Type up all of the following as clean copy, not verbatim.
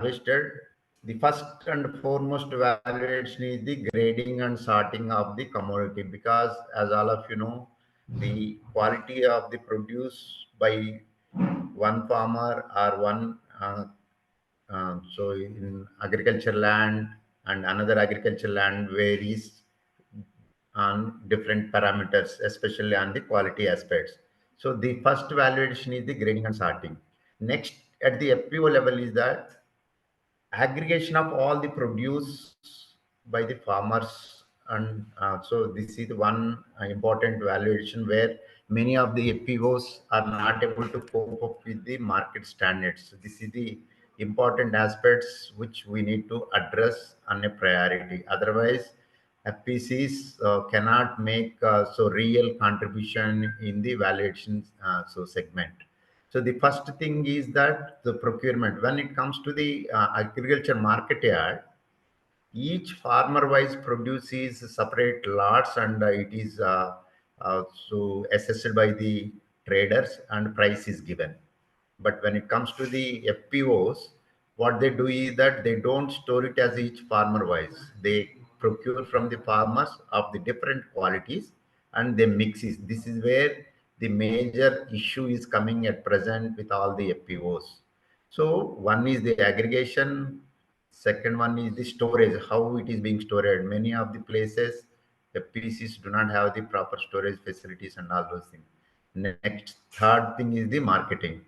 harvested, the first and foremost evaluation is the grading and sorting of the commodity, because as all of you know, the quality of the produce by one farmer or one so in agriculture land and another agriculture land varies on different parameters, especially on the quality aspects. So the first validation is the grading and sorting. Next, at the FPO level is that aggregation of all the produce by the farmers, and so this is one important valuation where many of the FPOs are not able to cope up with the market standards. So this is the important aspects which we need to address on a priority. Otherwise, FPCs cannot make so real contribution in the valuation so segment. So the first thing is that the procurement. When it comes to the agriculture market yard, each farmer-wise produce is separate lots, and it is so assessed by the traders, and price is given. But when it comes to the FPOs, what they do is that they don't store it as each farmer wise. They procure from the farmers of the different qualities and they mix it. This is where the major issue is coming at present with all the FPOs. So one is the aggregation, second one is the storage, how it is being stored. Many of the places FPCs do not have the proper storage facilities and all those things. Next, third thing is the marketing,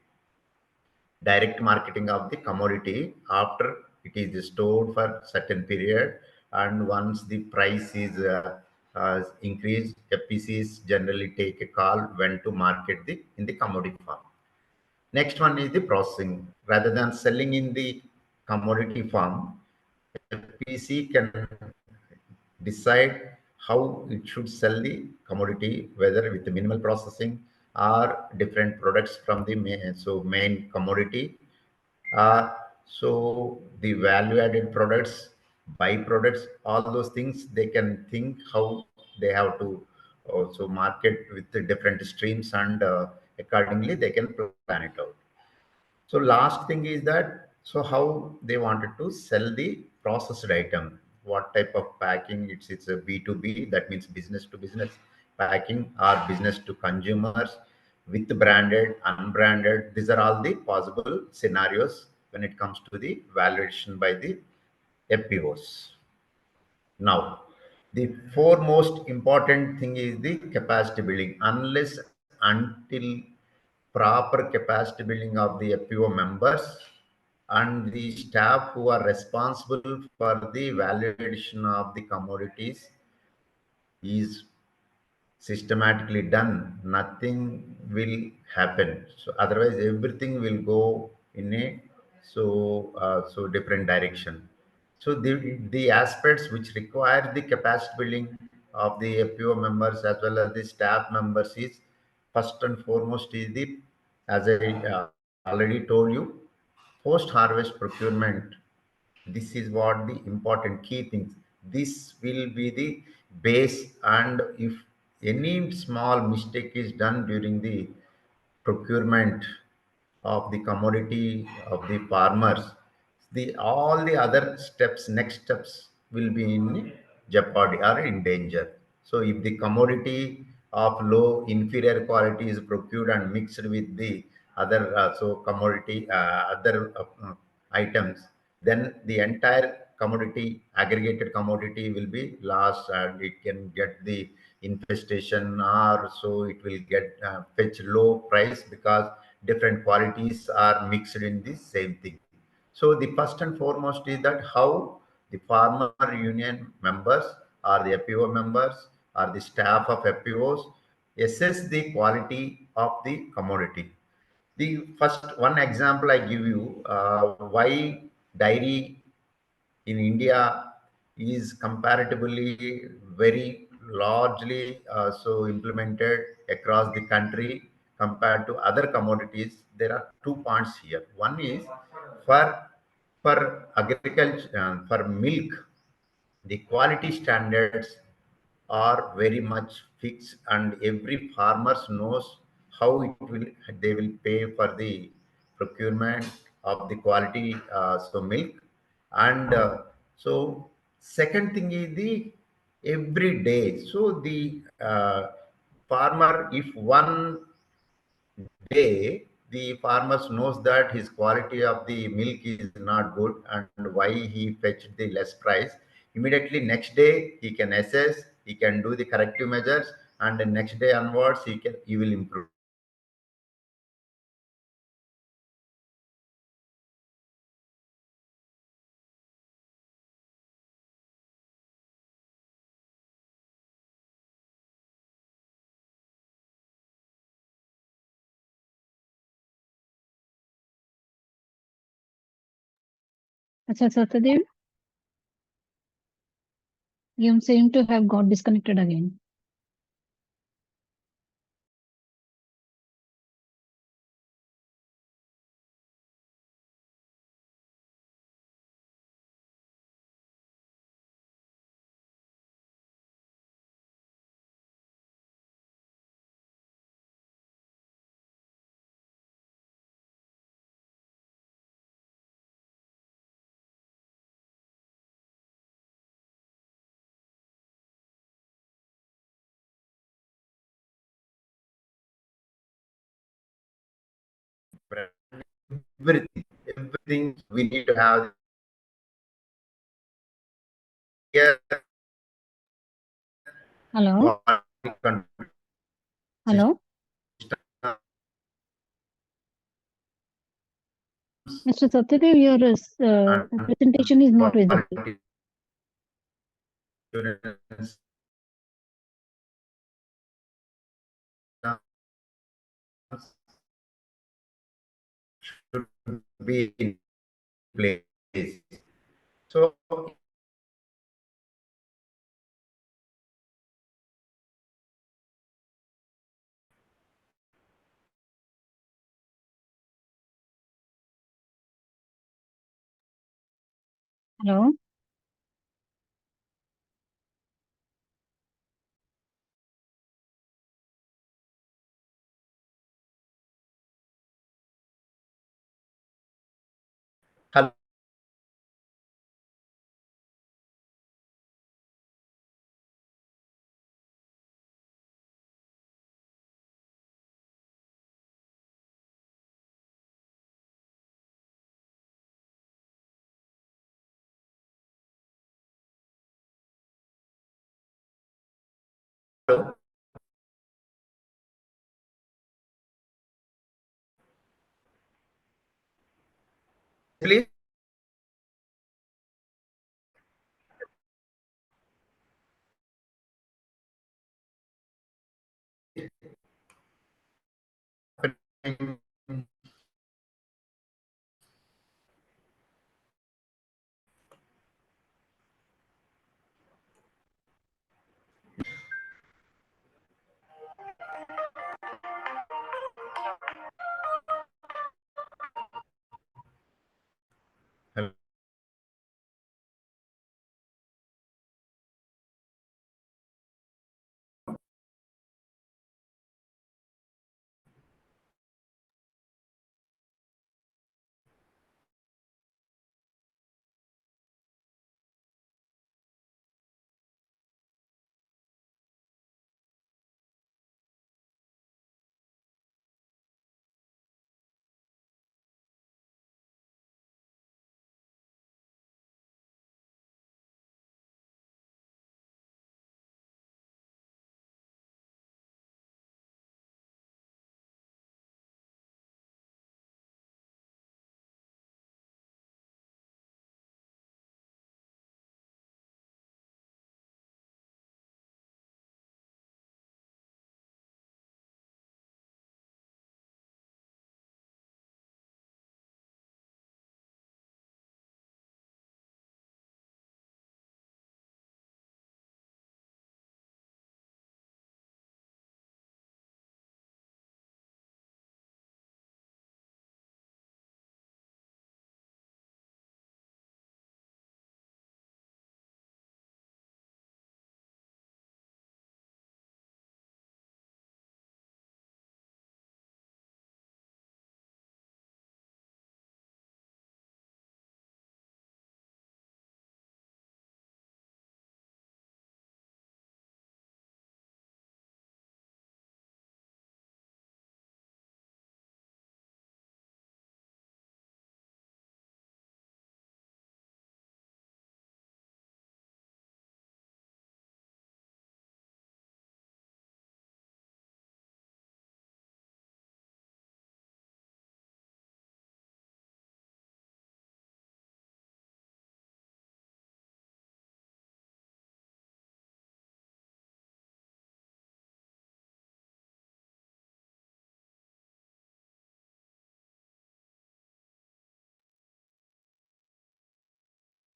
direct marketing of the commodity after it is stored for certain period, and once the price is increased, FPCs generally take a call when to market the in the commodity form. Next one is the processing. Rather than selling in the commodity form, FPC can decide how it should sell the commodity, whether with the minimal processing or different products from the main commodity. So the value added products, byproducts, all those things, they can think how they have to also market with the different streams, and accordingly they can plan it out. So last thing is that, so how they wanted to sell the processed item, what type of packing, it's a B2B, that means business to business packing, or business to consumers, with branded, unbranded. These are all the possible scenarios when it comes to the valuation by the FPOs. Now, the foremost important thing is the capacity building. Unless until proper capacity building of the FPO members and the staff who are responsible for the valuation of the commodities is systematically done, nothing will happen. So otherwise, everything will go in a so different direction. So the aspects which require the capacity building of the FPO members as well as the staff members is, first and foremost is the, as I already told you, post harvest procurement. This is what the important key things. This will be the base, and if any small mistake is done during the procurement of the commodity of the farmers, the all the other steps, next steps, will be in jeopardy or in danger. So if the commodity of low inferior quality is procured and mixed with the other so commodity other items, then the entire commodity, aggregated commodity, will be lost, and it can get the infestation, or so it will get fetch low price because different qualities are mixed in the same thing. So the first and foremost is that how the farmer union members or the FPO members or the staff of FPOs assess the quality of the commodity. The first one example I give you, why dairy in India is comparatively very largely so implemented across the country compared to other commodities. There are 2 points here. One is for agriculture, for milk, the quality standards are very much fixed, and every farmer knows how it will they will pay for the procurement, of the quality milk. And so second thing is the every day. So the farmer, if one day the farmers knows that his quality of the milk is not good and why he fetched the less price, immediately next day he can assess, he can do the corrective measures, and the next day onwards he will improve. Acha, Satyadev, you seem to have got disconnected again. Everything we need to have here Hello? quality control Hello? system Mr. Satyadev, your and presentation is not visible. quality assurance should be in place. So Hello? hello, please.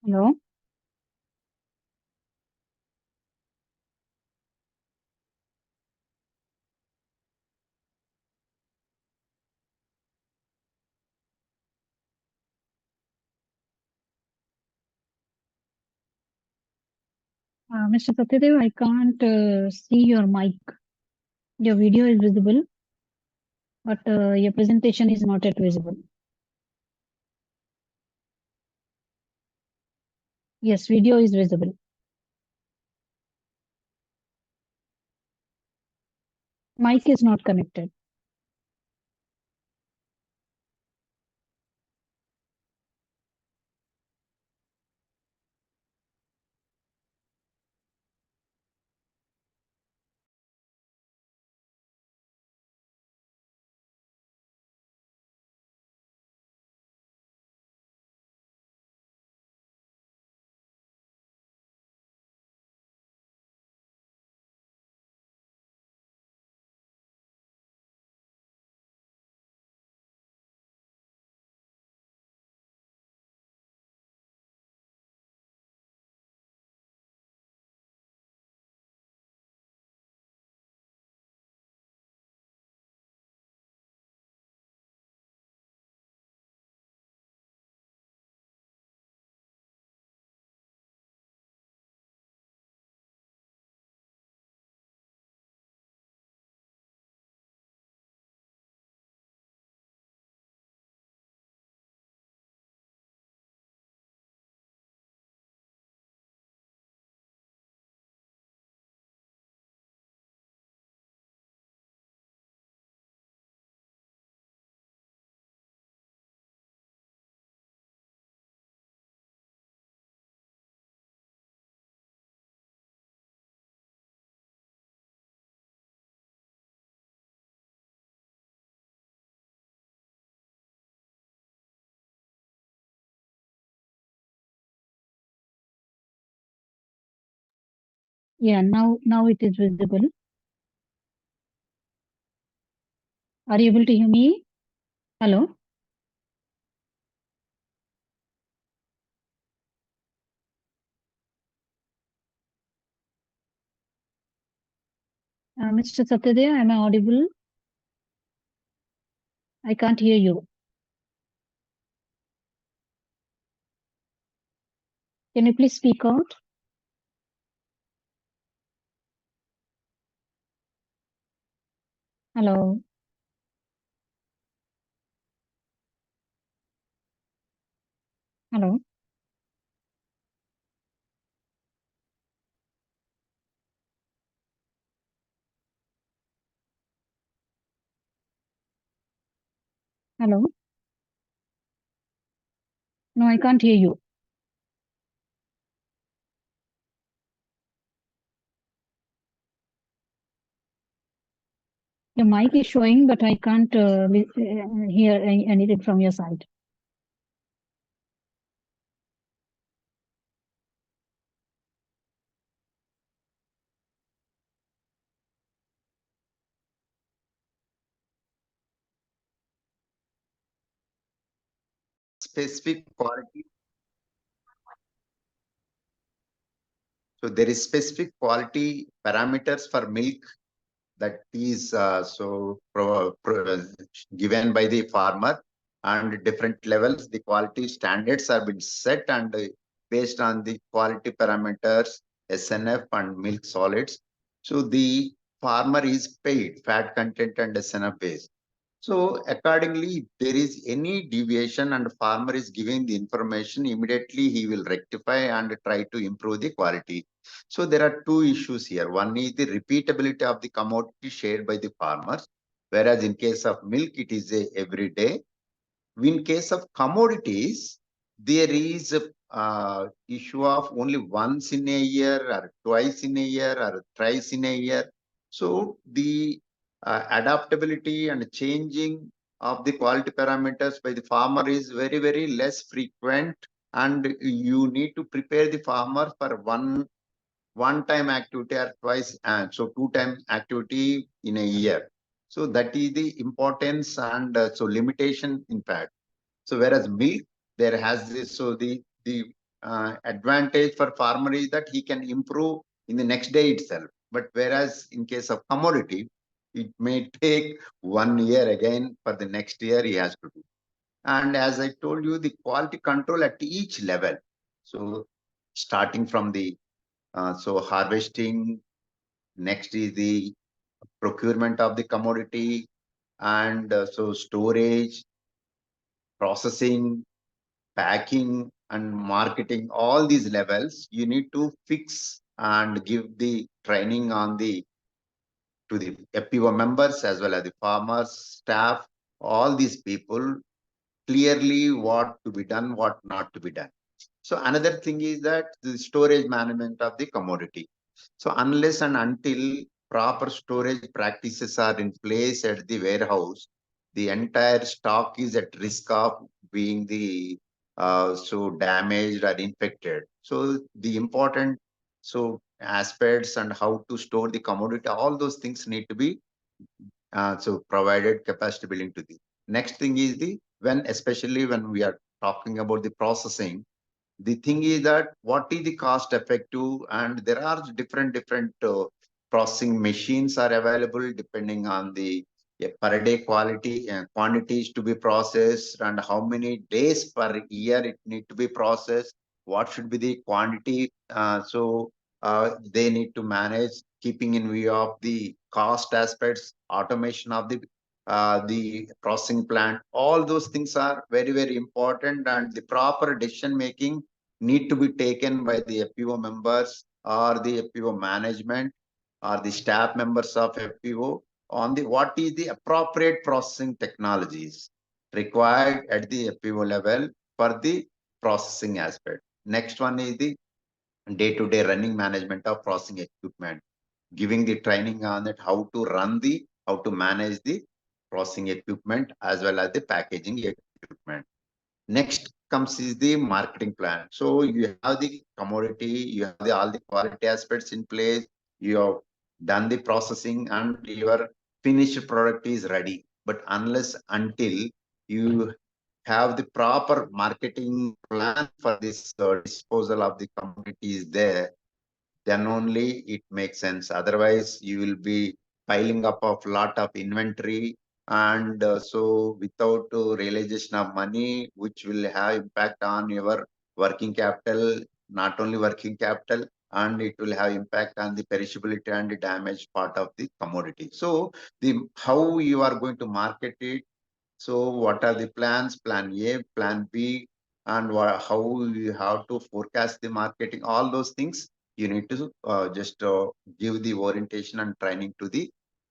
Hello. Mr. Satya Dev, I can't see your mic. Your video is visible, but your presentation is not yet visible. Yes, video is visible. Mic is not connected. Yeah, now it is visible. Are you able to hear me? Hello. Mr. Satya Dev, am I audible? I can't hear you. Can you please speak out? Hello. Hello. Hello. No, I can't hear you. Your mic is showing, but I can't hear anything from your side. Specific quality. So there is specific quality parameters for milk that is given by the farmer, and different levels the quality standards have been set, and based on the quality parameters, SNF and milk solids, so the farmer is paid fat content and SNF base. So accordingly, if there is any deviation and farmer is giving the information, immediately he will rectify and try to improve the quality. So there are two issues here. One is the repeatability of the commodity shared by the farmers, whereas in case of milk, it is a everyday. In case of commodities, there is a issue of only once in a year or twice in a year or thrice in a year. So the adaptability and changing of the quality parameters by the farmer is very, very less frequent, and you need to prepare the farmer for one time activity or twice, and so two time activity in a year. So that is the importance and so limitation in fact. So whereas milk, there has this, so the advantage for farmer is that he can improve in the next day itself. But whereas in case of commodity, it may take 1 year again for the next year he has to do. And as I told you, the quality control at each level. So starting from the harvesting, next is the procurement of the commodity, and storage, processing, packing, and marketing, all these levels you need to fix and give the training on the to the FPO members as well as the farmers, staff, all these people clearly what to be done, what not to be done. So another thing is that the storage management of the commodity. So unless and until proper storage practices are in place at the warehouse, the entire stock is at risk of being the damaged or infected. So the important aspects and how to store the commodity, all those things need to be provided capacity building to the. Next thing is the especially when we are talking about the processing, the thing is that what is the cost effective, and there are different processing machines are available depending on the per day quality and quantities to be processed, and how many days per year it need to be processed, what should be the quantity. They need to manage keeping in view of the cost aspects, automation of the processing plant. All those things are very important, and the proper decision making need to be taken by the FPO members or the FPO management or the staff members of FPO on the what is the appropriate processing technologies required at the FPO level for the processing aspect. Next one is the day-to-day running management of processing equipment, giving the training on it, how to manage the processing equipment as well as the packaging equipment. Next comes is the marketing plan. So you have the commodity, you have all the quality aspects in place, you have done the processing, and your finished product is ready. But unless until you have the proper marketing plan for this disposal of the commodities there, then only it makes sense. Otherwise, you will be piling up of lot of inventory, and without realization of money, which will have impact on your working capital, not only working capital, and it will have impact on the perishability and the damage part of the commodity. So the how you are going to market it, so what are the plans, plan A, plan B, and how you have to forecast the marketing, all those things you need to just give the orientation and training to the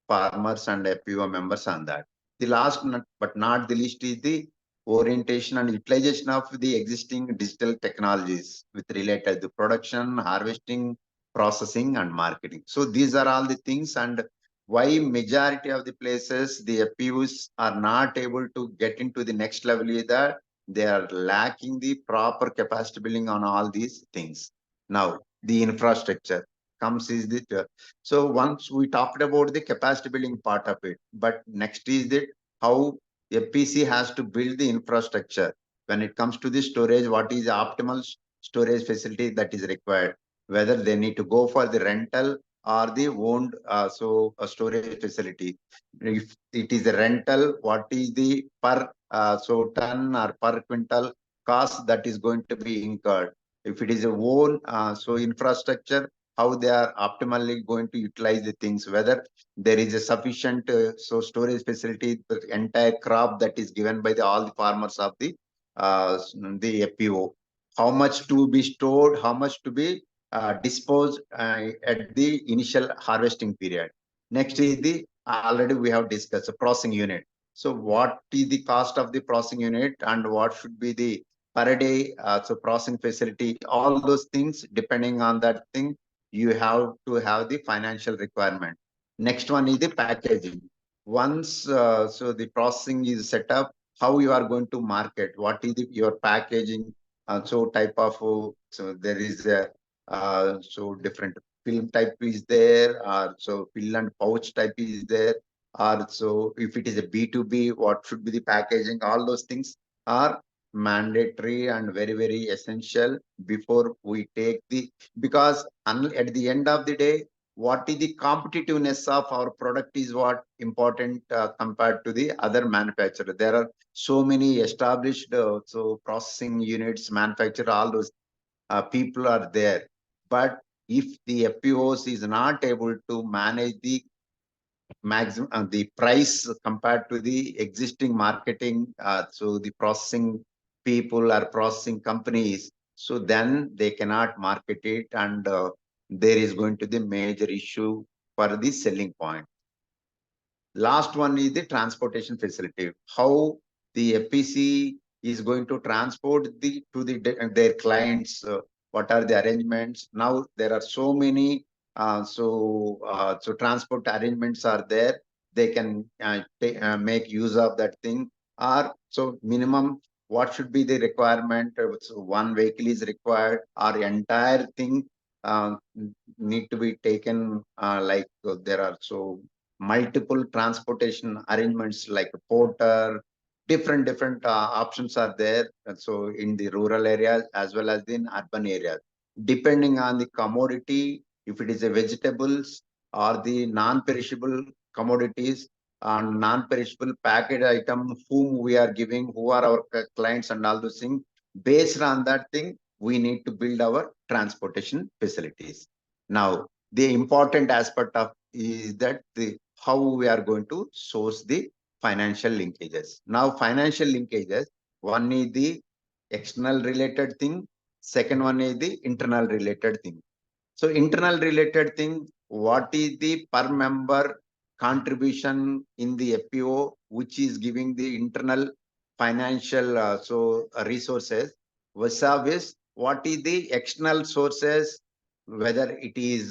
farmers and FPO members on that. The last but not the least is the orientation and utilization of the existing digital technologies with related to production, harvesting, processing, and marketing. So these are all the things, and why majority of the places the FPUs are not able to get into the next level is that they are lacking the proper capacity building on all these things. Now, the infrastructure comes is the so once we talked about the capacity building part of it, but next is that how FPC has to build the infrastructure when it comes to the storage. What is the optimal storage facility that is required? Whether they need to go for the rental or the owned a storage facility. If it is a rental, what is the per ton or per quintal cost that is going to be incurred? If it is a own infrastructure, how they are optimally going to utilize the things, whether there is a sufficient storage facility, the entire crop that is given by all the farmers of the FPO, how much to be stored, how much to be disposed at the initial harvesting period. Next is the already we have discussed the processing unit. So what is the cost of the processing unit, and what should be the per day processing facility? All those things, depending on that thing, you have to have the financial requirement. Next one is the packaging. Once the processing is set up, how you are going to market? What is your packaging? Type of there is a different film type is there, or pill and pouch type is there, or if it is a B2B, what should be the packaging? All those things are mandatory and very, very essential before we take the, because at the end of the day, what is the competitiveness of our product is what important compared to the other manufacturer. There are so many established so processing units, manufacturer, all those people are there. But if the FPOs is not able to manage the maximum the price compared to the existing marketing, so the processing people or processing companies, so then they cannot market it, and there is going to be major issue for the selling point. Last one is the transportation facility. How the FPC is going to transport the to their clients. What are the arrangements? Now there are so many so transport arrangements are there. They can make use of that thing. Or so minimum what should be the requirement? So one vehicle is required, or entire thing uh, need to be taken like there are so multiple transportation arrangements like a porter, different options are there. And so in the rural areas as well as in urban areas, depending on the commodity, if it is a vegetables or the non-perishable commodities and non-perishable packaged item, whom we are giving, who are our clients and all those things, based on that thing, we need to build our transportation facilities. Now, the important aspect of is that the how we are going to source the financial linkages. Now, financial linkages, one is the external related thing, second one is the internal related thing. So internal related thing, what is the per member contribution in the FPO, which is giving the internal financial resources, versus what is the external sources, whether it is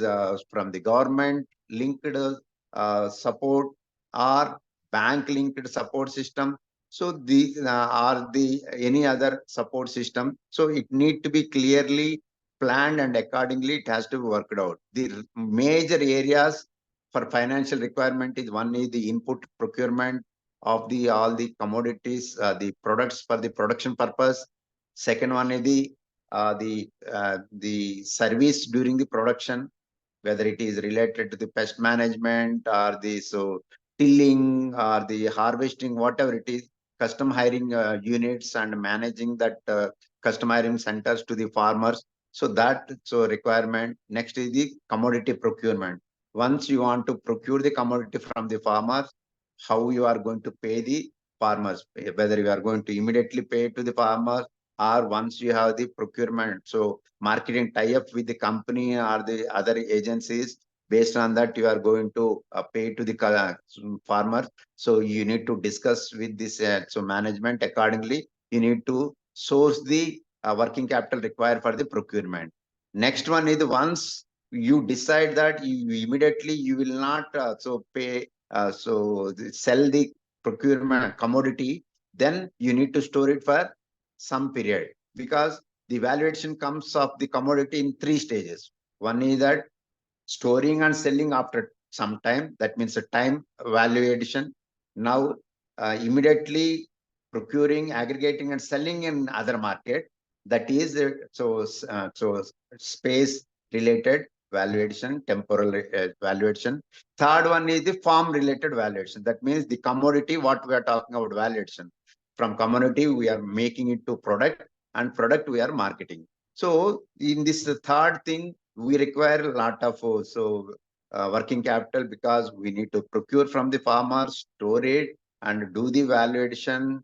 from the government linked support or bank linked support system. So these are the any other support system. So it need to be clearly planned, and accordingly it has to be worked out. The major areas for financial requirement is, one is the input procurement of the all the commodities, the products for the production purpose. Second one is the service during the production, whether it is related to the pest management or the so tilling or the harvesting, whatever it is, custom hiring units and managing that custom hiring centers to the farmers. So that so requirement. Next is the commodity procurement. Once you want to procure the commodity from the farmers, how you are going to pay the farmers, whether you are going to immediately pay to the farmers, or once you have the procurement, so marketing tie-up with the company or the other agencies, based on that you are going to pay to the farmer. So you need to discuss with this so management. Accordingly, you need to source the working capital required for the procurement. Next one is, once you decide that you immediately you will not so pay sell the procurement commodity, then you need to store it for some period, because the valuation comes of the commodity in three stages. One is that storing and selling after some time, that means a time valuation. Now immediately procuring, aggregating and selling in other market, that is so space related valuation, temporal valuation. Third one is the farm related valuation, that means the commodity what we are talking about valuation. From commodity we are making it to product, and product we are marketing. So in this third thing, we require a lot of working capital, because we need to procure from the farmers, store it, and do the valuation,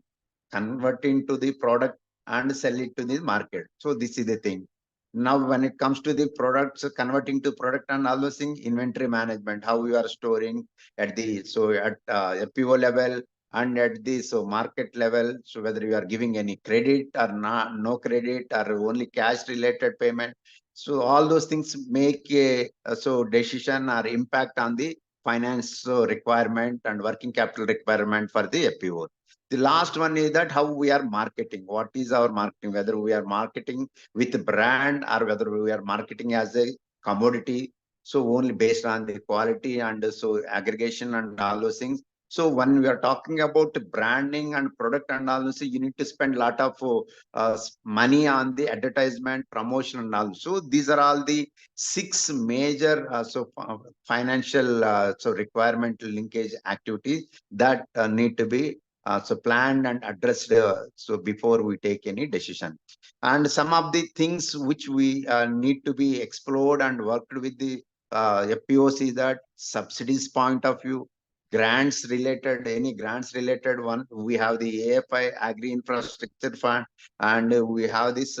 convert into the product, and sell it to the market. So this is the thing. Now, when it comes to the products, converting to product and all those things, inventory management, how you are storing at the at FPO level and at the market level. So whether you are giving any credit or not, no credit, or only cash related payment. So all those things make a decision or impact on the finance requirement and working capital requirement for the FPO. The last one is that how we are marketing. What is our marketing? Whether we are marketing with brand or whether we are marketing as a commodity. So only based on the quality and so aggregation and all those things. So when we are talking about branding and product analysis, you need to spend a lot of money on the advertisement, promotion, and also these are all the six major financial requirement linkage activities that need to be planned and addressed so before we take any decision. And some of the things which we need to be explored and worked with the FPOC, that subsidies point of view, grants related, any grants related one. We have the AFI Agri Infrastructure Fund, and we have this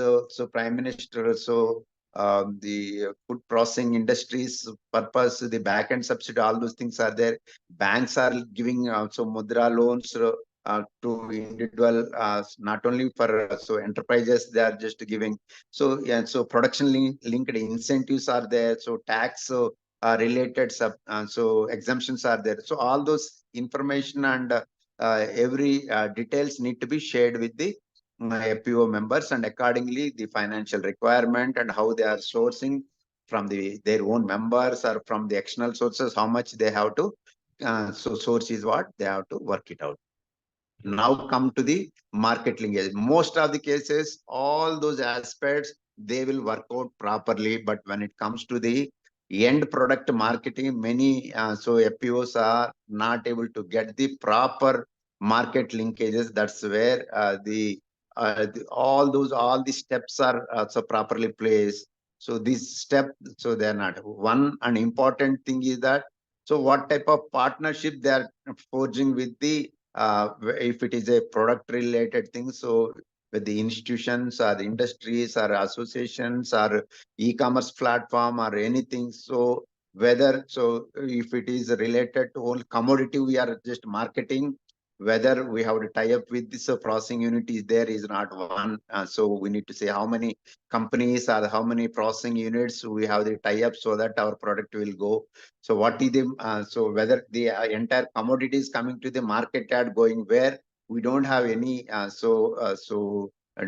Prime Minister, the food processing industries purpose, the back end subsidy, all those things are there. Banks are giving mudra loans to individual, not only for enterprises, they are just giving. So yeah, so production linked incentives are there. So tax related exemptions are there. So all those information and every details need to be shared with the FPO members, and accordingly the financial requirement and how they are sourcing from their own members or from the external sources, how much they have to source is what they have to work it out. Now come to the market linkage. Most of the cases, all those aspects, they will work out properly. But when it comes to the end product marketing, many FPOs are not able to get the proper market linkages. That's where all the steps are properly placed. So this step, so they are not. One an important thing is that, so what type of partnership they are forging with the if it is a product related thing, so with the institutions or the industries or associations or e-commerce platform or anything, so whether, so if it is related to whole commodity we are just marketing, whether we have to tie up with this processing unit is there is not one. So we need to say how many companies or how many processing units we have the tie up so that our product will go. So what is the whether the entire commodity is coming to the market at going where we don't have any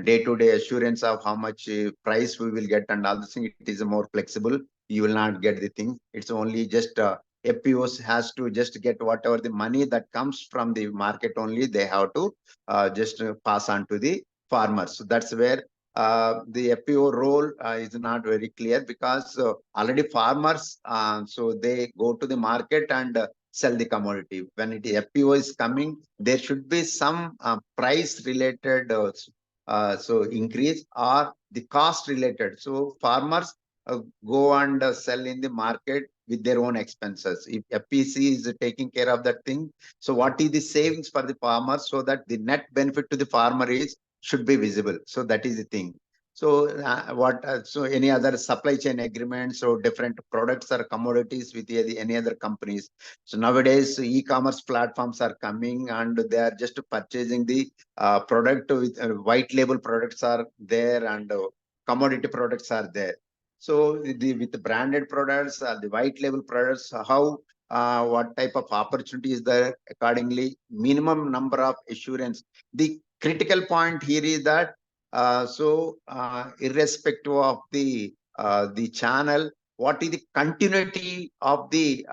day-to-day assurance of how much price we will get and all the thing. It is more flexible. You will not get the thing. It's only just FPOs has to just get whatever the money that comes from the market only. They have to just pass on to the farmers. So that's where the FPO role is not very clear, because already farmers, so they go to the market and sell the commodity. When FPO is coming, there should be some price related increase or the cost related. So farmers go and sell in the market with their own expenses. If FPC is taking care of that thing, so what is the savings for the farmer, so that the net benefit to the farmer is should be visible. So that is the thing. So so any other supply chain agreements or different products or commodities with any other companies. So nowadays e-commerce platforms are coming and they are just purchasing the product with white label products are there, and commodity products are there. So with the branded products, the white label products, how what type of opportunity is there? Accordingly, minimum number of assurance. The critical point here is that irrespective of the channel, what is the continuity of the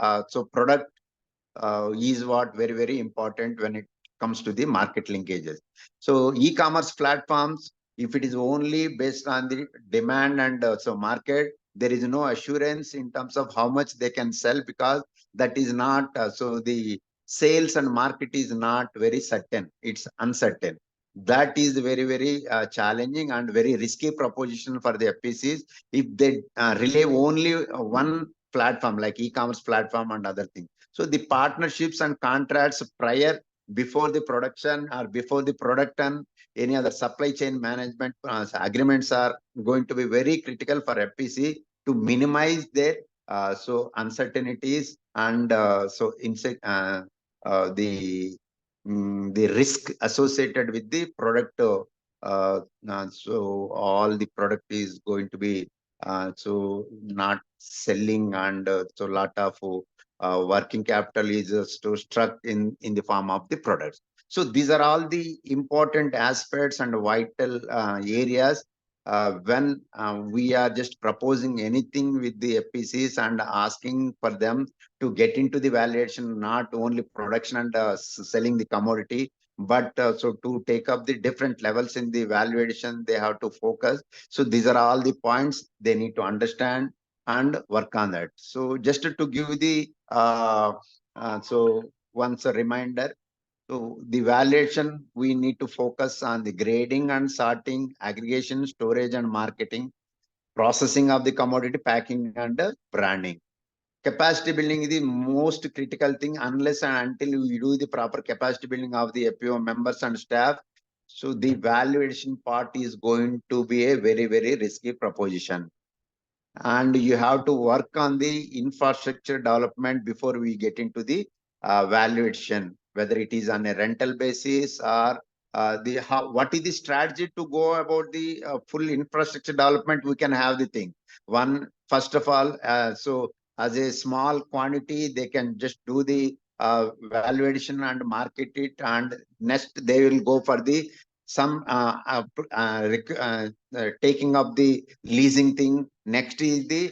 product is what very important when it comes to the market linkages. So e-commerce platforms, if it is only based on the demand and market, there is no assurance in terms of how much they can sell, because that is not the sales and market is not very certain. It's uncertain. That is very challenging and very risky proposition for the FPCs if they rely only one platform like e-commerce platform and other things. So the partnerships and contracts prior, before the production or before the product and any other supply chain management agreements are going to be very critical for FPC to minimize their uncertainties and the risk associated with the product. So all the product is going to be not selling, and so lot of working capital is struck in the form of the products. So these are all the important aspects and vital areas when we are just proposing anything with the FPCs and asking for them to get into the valuation, not only production and selling the commodity, but so to take up the different levels in the valuation, they have to focus. So these are all the points they need to understand and work on that. So just to give the so once a reminder, so the valuation, we need to focus on the grading and sorting, aggregation, storage and marketing, processing of the commodity, packing and branding. Capacity building is the most critical thing unless and until we do the proper capacity building of the FPO members and staff. So the valuation part is going to be a very, very risky proposition. And you have to work on the infrastructure development before we get into the valuation, whether it is on a rental basis or what is the strategy to go about the full infrastructure development. We can have the thing one first of all, so as a small quantity they can just do the valuation and market it, and next they will go for the some taking up the leasing thing. Next is the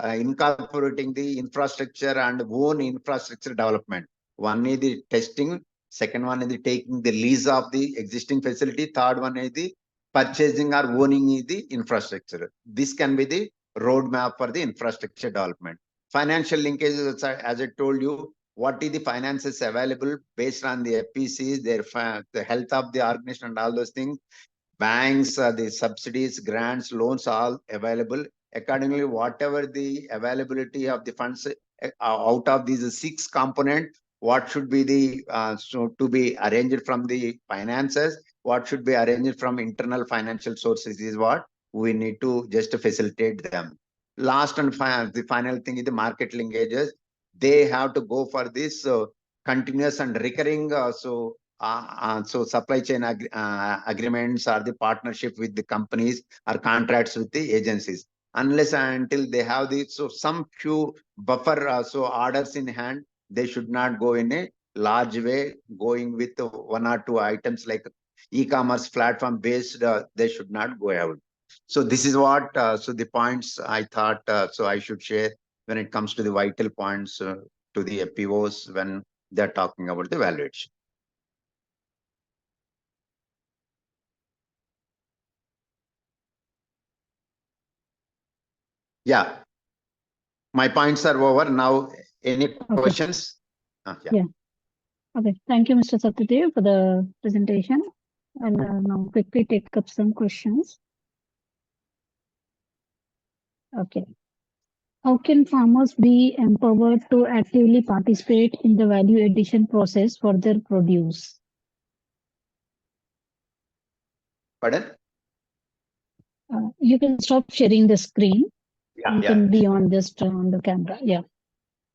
incorporating the infrastructure and own infrastructure development. One is the testing, second one is the taking the lease of the existing facility, third one is the purchasing or owning the infrastructure. This can be the roadmap for the infrastructure development. Financial linkages, as I told you, what is the finances available based on the FPCs, the health of the organization and all those things. Banks, the subsidies, grants, loans, all available. Accordingly, whatever the availability of the funds out of these six components, what should be the so to be arranged from the finances, what should be arranged from internal financial sources is what we need to just facilitate them. Last and the final thing is the market linkages. They have to go for this continuous and recurring so supply chain agreements or the partnership with the companies or contracts with the agencies. Unless and until they have the so some few buffer so orders in hand, they should not go in a large way going with one or two items like e-commerce platform based. They should not go out. So this is what so the points I thought so I should share when it comes to the vital points to the FPOs when they're talking about the valuation. Yeah, my points are over now. Any questions? Yeah. Okay. Thank you, Mr. Satya Dev, for the presentation. I'll now quickly take up some questions. Okay. How can farmers be empowered to actively participate in the value addition process for their produce? Pardon? You can stop sharing the screen. Yeah, you can be on just on the camera. Yeah.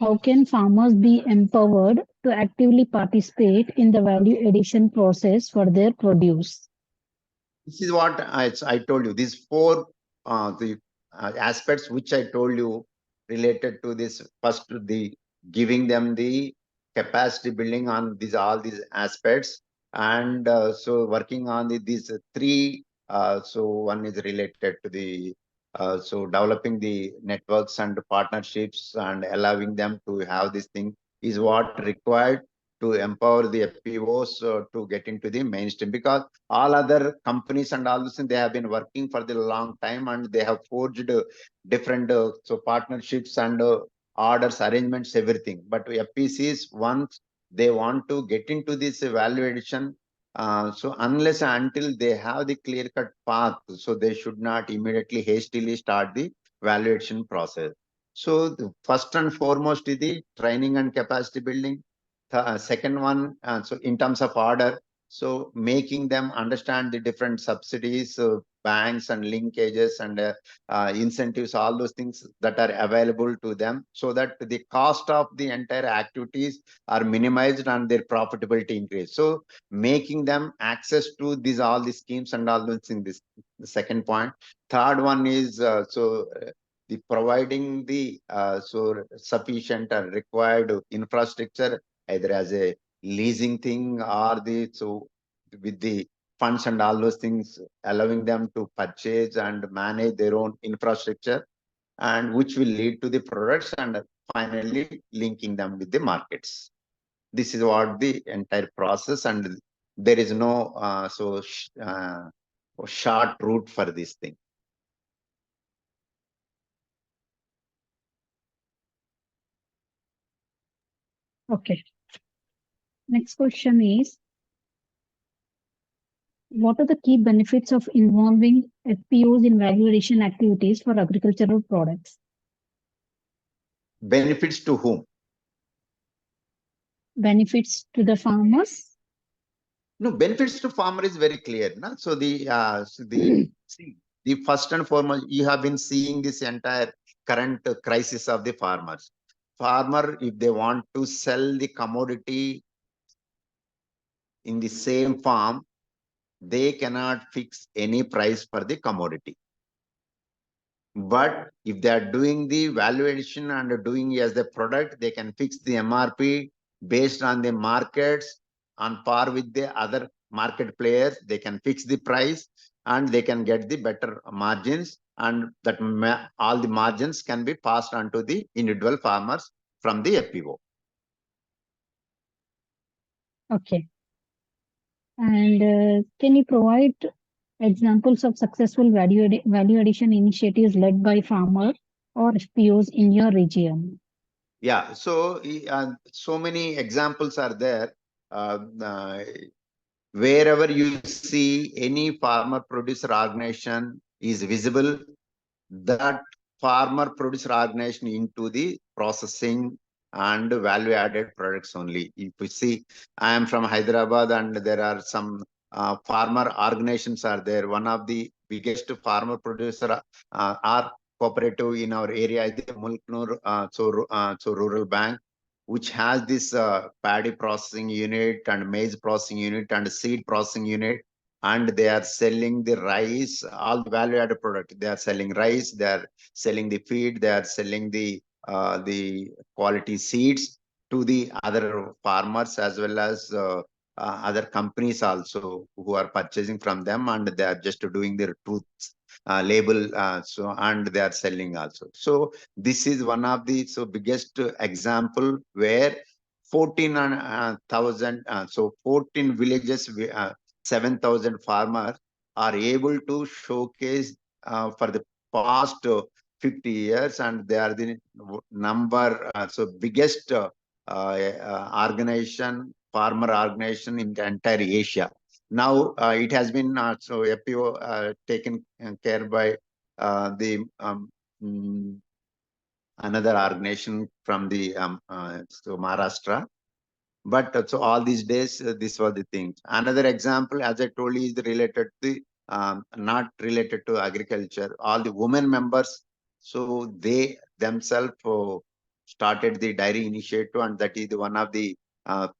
How can farmers be empowered to actively participate in the value addition process for their produce? This is what I told you. These four the aspects which I told you related to this. First, the giving them the capacity building on these all these aspects, and so working on these three. So one is related to the so developing the networks and partnerships and allowing them to have this thing is what required to empower the FPOs to get into the mainstream, because all other companies and all this, they have been working for the long time and they have forged different so partnerships and orders, arrangements, everything. But FPCs, once they want to get into this valuation, so unless until they have the clear-cut path, so they should not immediately hastily start the valuation process. So the first and foremost is the training and capacity building. Second one, so in terms of order, so making them understand the different subsidies, banks and linkages and incentives, all those things that are available to them, so that the cost of the entire activities are minimized and their profitability increase. So making them access to these all the schemes and all those things. This the second point. Third one is the providing the so sufficient and required infrastructure, either as a leasing thing or the so with the funds and all those things, allowing them to purchase and manage their own infrastructure, and which will lead to the products and finally linking them with the markets. This is what the entire process, and there is no short route for this thing. Okay. Next question is, what are the key benefits of involving FPOs in value addition activities for agricultural products? Benefits to whom? Benefits to the farmers? No, benefits to farmer is very clear. No? So see, the first and foremost, you have been seeing this entire current crisis of the farmers. Farmer, if they want to sell the commodity in the same farm, they cannot fix any price for the commodity. But if they are doing the valuation and doing as the product, they can fix the MRP based on the markets on par with the other market players. They can fix the price and they can get the better margins, and that all the margins can be passed on to the individual farmers from the FPO. Okay. And can you provide examples of successful value addition initiatives led by farmers or FPOs in your region? Yeah, so so many examples are there. Wherever you see any farmer producer organization is visible, that farmer producer organization into the processing and value added products only. If you see, I am from Hyderabad and there are some farmer organizations are there. One of the biggest farmer producer are cooperative in our area is the Mulknoor so rural bank, which has this paddy processing unit and maize processing unit and seed processing unit, and they are selling the rice, all the value added product. They are selling rice, they are selling the feed, they are selling the quality seeds to the other farmers as well as other companies also who are purchasing from them, and they are just doing their truth label, so and they are selling also. So this is one of the biggest example where 14,000 so 14 villages, 7,000 farmers are able to showcase for the past 50 years, and they are the number biggest organization, farmer organization in the entire Asia. Now it has been FPO taken care by the another organization from the Maharashtra. But so all these days, this was the thing. Another example, as I told you, is related to not related to agriculture. All the women members, so they themselves started the dairy initiative, and that is one of the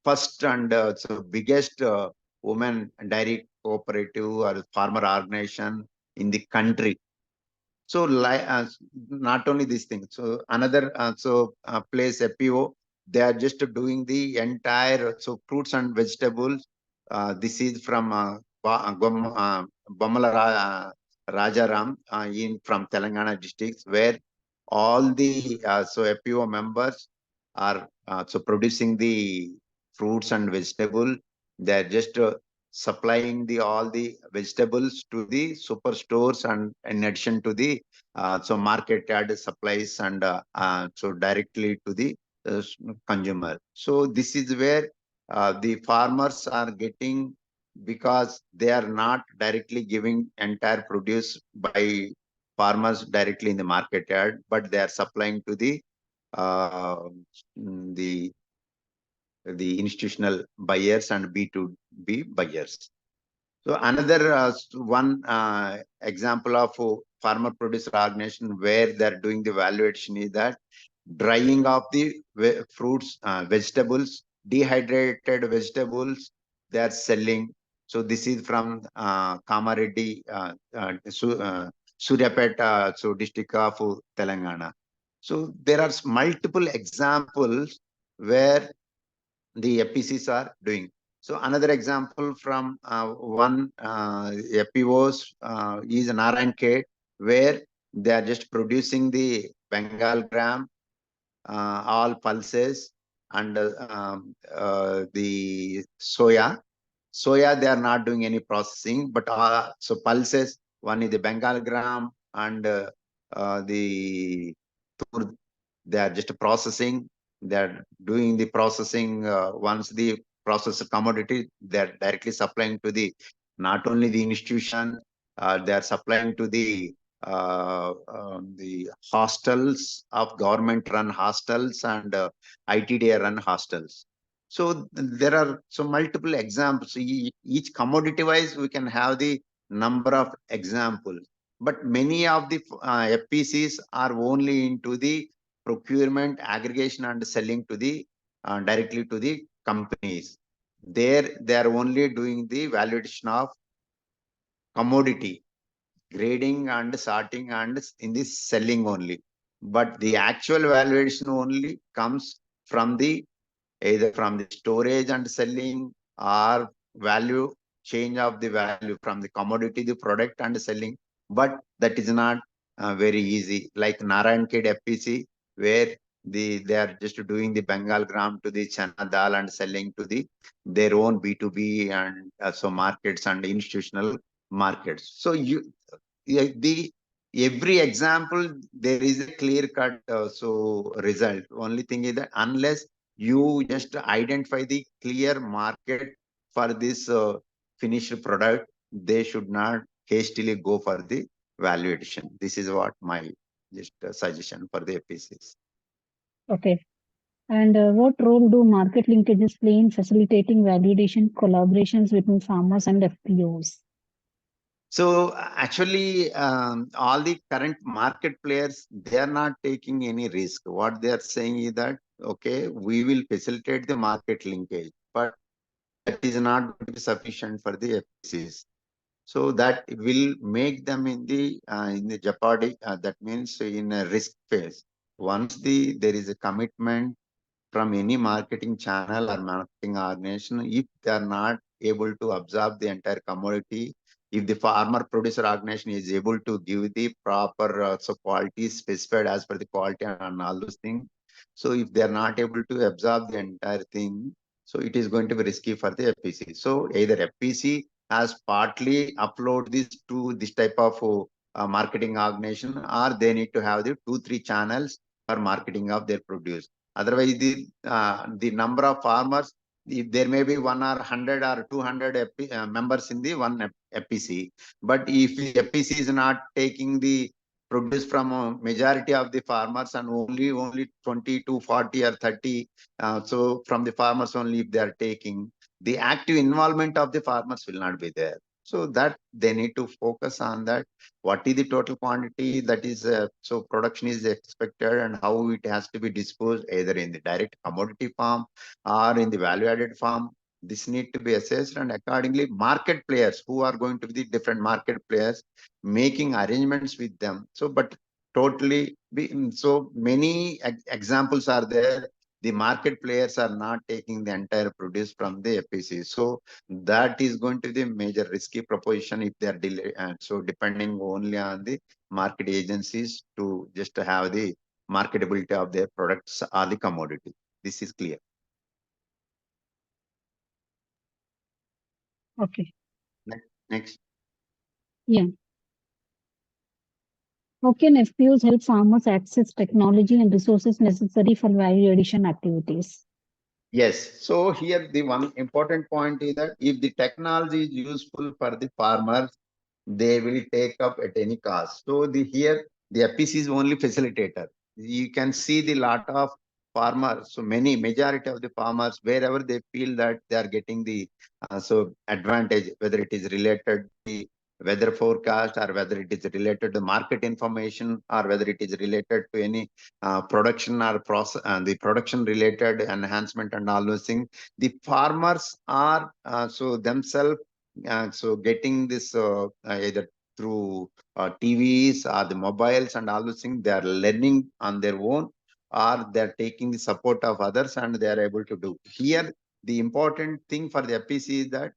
first and biggest women dairy cooperative or farmer organization in the country. So not only this thing, so another place FPO, they are just doing the entire fruits and vegetables. This is from Bamala Rajaram in from Telangana districts, where all the FPO members are producing the fruits and vegetable. They are just supplying the all the vegetables to the superstores, and in addition to the market yard supplies, and so directly to the consumer. So this is where the farmers are getting, because they are not directly giving entire produce by farmers directly in the market yard, but they are supplying to the uh, the institutional buyers and B2B buyers. So another one example of farmer producer organization where they're doing the value addition is that drying of the fruits, vegetables, dehydrated vegetables, they are selling. So this is from Kamareddy, Suryapet, so district of Telangana. So there are multiple examples where the FPCs are doing. So another example from one FPOs is Narayan, where they are just producing the Bengal gram, all pulses, and the soya. Soya, they are not doing any processing, but so pulses, one is the Bengal gram and the tur, they are just processing. They are doing the processing. Once the processed commodity, they are directly supplying to the not only the institution, they are supplying to the hostels of government-run hostels and ITDA-run hostels. So there are so multiple examples. Each commodity-wise, we can have the number of examples. But many of the FPCs are only into the procurement, aggregation, and selling to the directly to the companies. There, they are only doing the valuation of commodity, grading and sorting and in this selling only. But the actual valuation only comes from the either from the storage and selling or value change of the value from the commodity, the product and selling. But that is not very easy. Like Narayan FPC, where they are just doing the Bengal gram to the Chana dal and selling to the their own B2B and so markets and institutional markets. So the every example there is a clear cut so result. Only thing is that unless you just identify the clear market for this finished product, they should not hastily go for the valuation. This is what my just suggestion for the APCs. Okay. And what role do market linkages play in facilitating validation collaborations between farmers and FPOs? So actually, all the current market players, they are not taking any risk. What they are saying is that, okay, we will facilitate the market linkage, but that is not going to be sufficient for the FPCs. So that will make them in the jeopardy. That means in a risk phase. Once there is a commitment from any marketing channel or marketing organization, if they are not able to absorb the entire commodity, if the farmer producer organization is able to give the proper so quality specified as per the quality and all those things, so if they are not able to absorb the entire thing, so it is going to be risky for the FPC. So either FPC has partly upload this to this type of marketing organization, or they need to have the 2-3 channels for marketing of their produce. Otherwise, the number of farmers, if there may be 100 or 200 members in the one FPC, but if the FPC is not taking the produce from a majority of the farmers and only 20 to 40 or 30, so from the farmers only if they are taking, the active involvement of the farmers will not be there. So that they need to focus on that. What is the total quantity that is so production is expected and how it has to be disposed either in the direct commodity farm or in the value added farm. This need to be assessed, and accordingly market players who are going to be the different market players making arrangements with them. So but totally so many examples are there. The market players are not taking the entire produce from the FPC. So that is going to be the major risky proposition if they are delay. And so depending only on the market agencies to just have the marketability of their products or the commodity. This is clear. Okay. Next. Yeah. How can FPOs help farmers access technology and resources necessary for value addition activities? Yes. So here the one important point is that if the technology is useful for the farmers, they will take up at any cost. So here the FPC is only facilitator. You can see the lot of farmers. So majority of the farmers, wherever they feel that they are getting the so advantage, whether it is related to the weather forecast or whether it is related to market information or whether it is related to any production or process, the production related enhancement and all those things. The farmers are so themselves so getting this either through TVs or the mobiles and all those things, they are learning on their own or they are taking the support of others and they are able to do. Here, the important thing for the FPC is that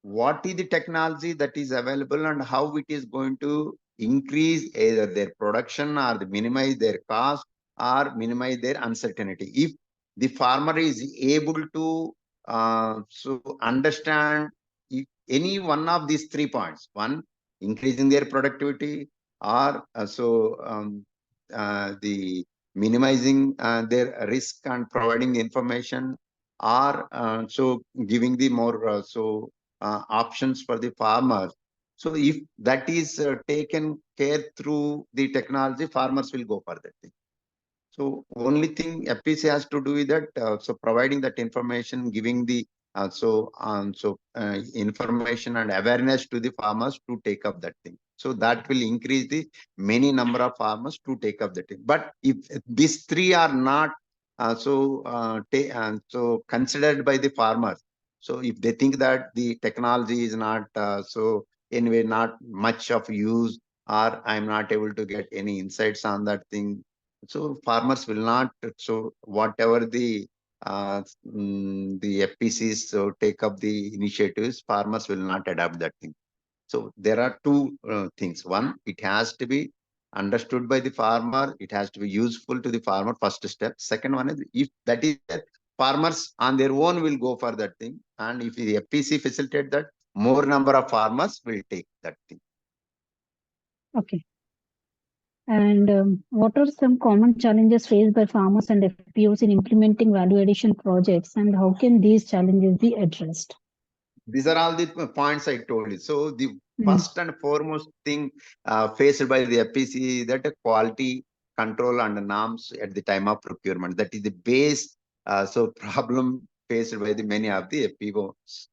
what is the technology that is available and how it is going to increase either their production or minimize their cost or minimize their uncertainty. If the farmer is able to so understand any one of these 3 points, one, increasing their productivity, or the minimizing their risk and providing information, or so giving the more options for the farmers. So if that is taken care through the technology, farmers will go for that thing. So only thing FPC has to do is that so providing that information, giving the information and awareness to the farmers to take up that thing. So that will increase the many number of farmers to take up that thing. But if these three are not considered by the farmers, so if they think that the technology is not anyway not much of use, or I'm not able to get any insights on that thing, so farmers will not, so whatever the FPCs so take up the initiatives, farmers will not adopt that thing. So there are two things. One, it has to be understood by the farmer. It has to be useful to the farmer, first step. Second one is, if that is there, farmers on their own will go for that thing. And if the FPC facilitate that, more number of farmers will take that thing. Okay. And what are some common challenges faced by farmers and FPOs in implementing value addition projects, and how can these challenges be addressed? These are all the points I told you. So the first and foremost thing faced by the FPC is that quality control and norms at the time of procurement. That is the base problem faced by the many of the FPOs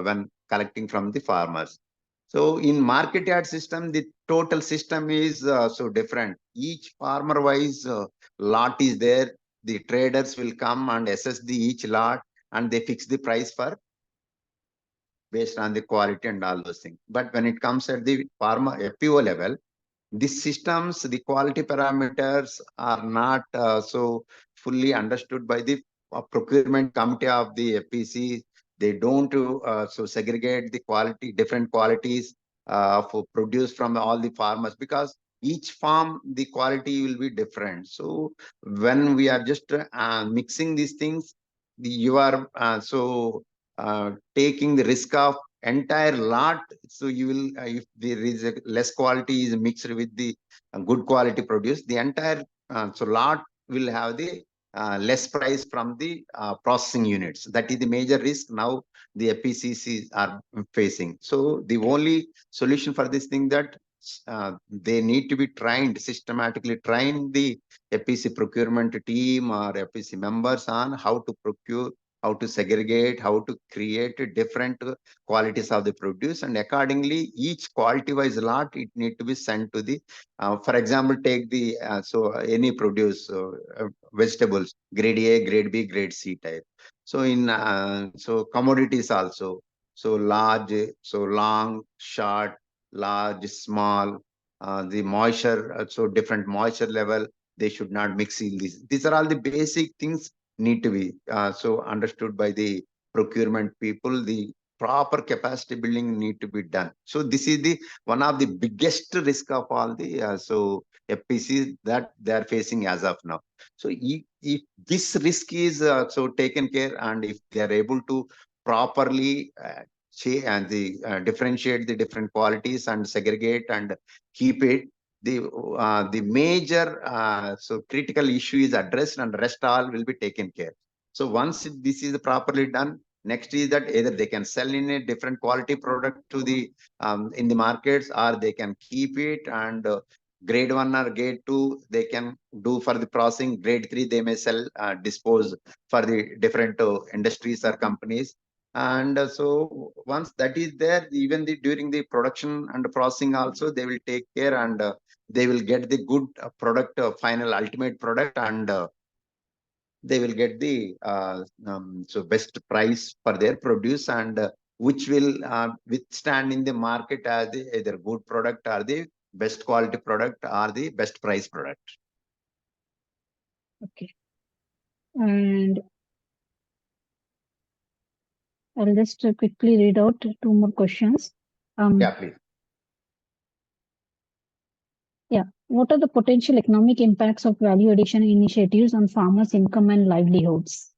when collecting from the farmers. So in market yard system, the total system is so different. Each farmer wise lot is there. The traders will come and assess the each lot, and they fix the price for based on the quality and all those things. But when it comes at the farmer FPO level, these systems, the quality parameters are not so fully understood by the procurement committee of the FPC. They don't so segregate the quality, different qualities for produce from all the farmers, because each farm, the quality will be different. So when we are just mixing these things, you are taking the risk of entire lot. So you will if there is a less quality is mixed with the good quality produce, the entire lot will have the less price from the processing units. That is the major risk now the FPCCs are facing. So the only solution for this thing, that they need to be trained, systematically train the FPC procurement team or FPC members on how to procure, how to segregate, how to create different qualities of the produce, and accordingly each quality wise lot it need to be sent to the for example, take the any produce vegetables, grade A, grade B, grade C type. So in commodities also, so large, so long, short, large, small, the moisture, so different moisture level, they should not mix in these are all the basic things need to be so understood by the procurement people. The proper capacity building need to be done. So this is the one of the biggest risk of all the FPCs that they are facing as of now. So if this risk is so taken care, and if they are able to properly and differentiate the different qualities and segregate and keep it, the major so critical issue is addressed, and rest all will be taken care. So once this is properly done, next is that either they can sell in a different quality product to the in the markets, or they can keep it, and grade 1 or grade 2 they can do for the processing, grade 3 they may sell dispose for the different industries or companies. And so once that is there, even during the production and processing also they will take care, and they will get the good product, final ultimate product, and they will get the so best price for their produce, and which will withstand in the market as the either good product or the best quality product or the best price product. Okay. And I'll just quickly read out two more questions. Yeah, please. Yeah. What are the potential economic impacts of value addition initiatives on farmers' income and livelihoods?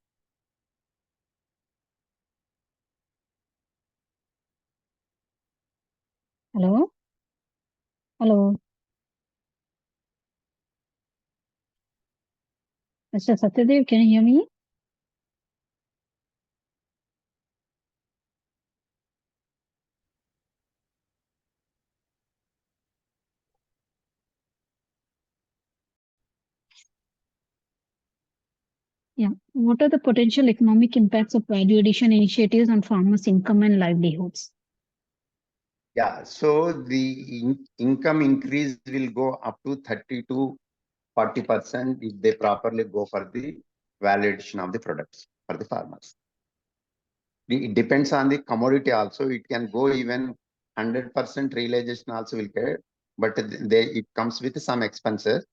Hello? Hello? Mr. Satya Dev, can you hear me? Yeah. What are the potential economic impacts of value addition initiatives on farmers' income and livelihoods? Yeah, so the income increase will go up to 30 to 40% if they properly go for the validation of the products for the farmers. It depends on the commodity also. It can go even 100% realization also will get, but it comes with some expenses.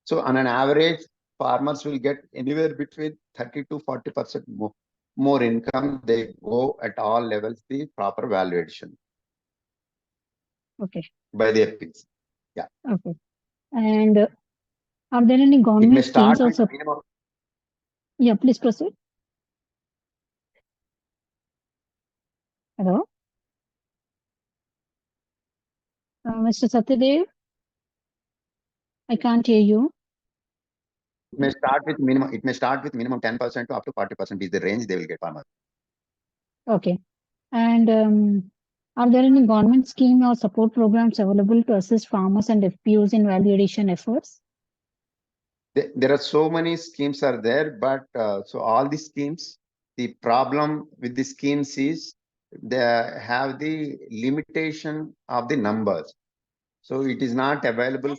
So on an average, farmers will get anywhere between 30 to 40% more income. They go at all levels the proper valuation. Okay. By the FPs. Yeah. Okay. And are there any government schemes or minimum. Yeah, please proceed. Hello? Mr. Satya Dev? I can't hear you. It may start with minimum. It may start with minimum 10% to up to 40% is the range they will get farmers. Okay. And are there any government scheme or support programs available to assist farmers and FPOs in value addition efforts? There are so many schemes are there, but so all the schemes, the problem with the schemes is they have the limitation of the numbers. So it is not available.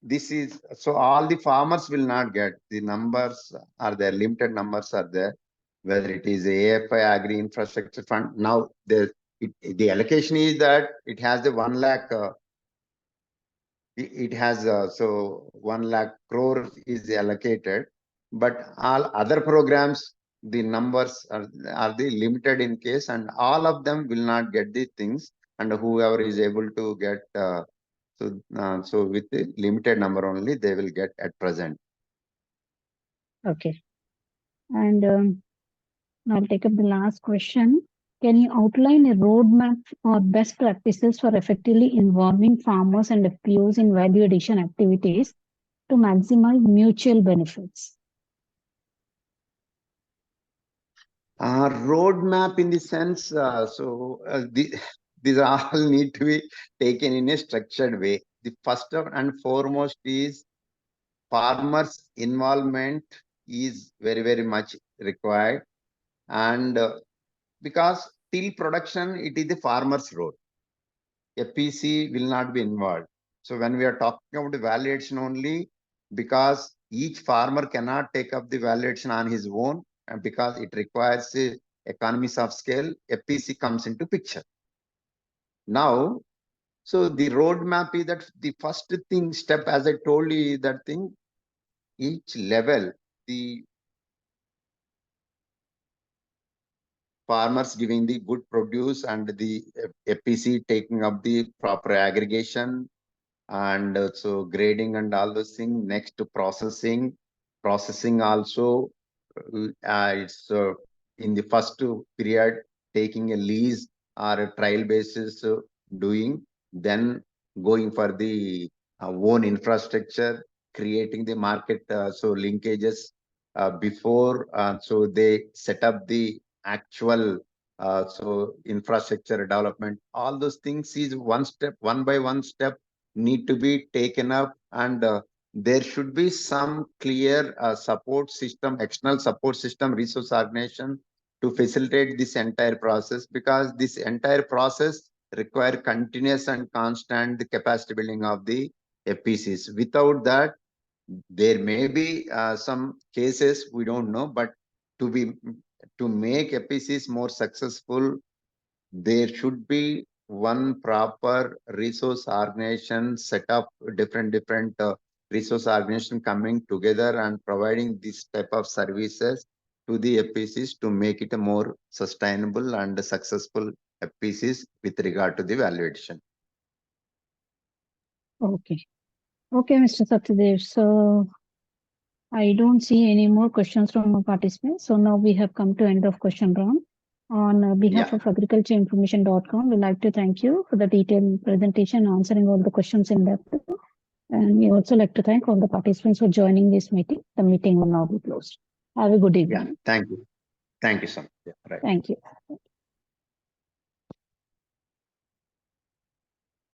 This is so all the farmers will not get the numbers are there, limited numbers are there, whether it is AFI Agri Infrastructure Fund. Now the allocation is that it has the 1 lakh. It has so 1 lakh crore is allocated, but all other programs the numbers are the limited in case, and all of them will not get the things, and whoever is able to get so with the limited number only they will get at present. Okay. And now I'll take up the last question. Can you outline a roadmap or best practices for effectively involving farmers and FPOs in value addition activities to maximize mutual benefits? Roadmap in the sense, these all need to be taken in a structured way. The first and foremost is farmers' involvement is very, very much required. And because till production, it is the farmer's road. FPC will not be involved. So when we are talking about the validation only, because each farmer cannot take up the validation on his own, and because it requires economies of scale, FPC comes into picture. Now, so the roadmap is that the first thing step, as I told you, that thing, each level, the farmers giving the good produce and the FPC taking up the proper aggregation and so grading and all those things. Next to processing also it's in the first period taking a lease or a trial basis doing, then going for the own infrastructure, creating the market so linkages before so they set up the actual so infrastructure development. All those things is one by one step need to be taken up, and there should be some clear support system, external support system, resource organization to facilitate this entire process, because this entire process require continuous and constant capacity building of the FPCs. Without that, there may be some cases we don't know, but to make FPCs more successful, there should be one proper resource organization set up, different resource organization coming together and providing this type of services. to the FPCs to make it a more sustainable and successful FPCs with regard to the value addition. Okay. Okay, Mr. Satya Dev. So I don't see any more questions from our participants. So now we have come to end of question round. On behalf of agricultureinformation.com, we'd like to thank you for the detailed presentation, answering all the questions in depth. And we also like to thank all the participants for joining this meeting. The meeting will now be closed. Have a good evening. Thank you. Thank you so much. Right. Thank you.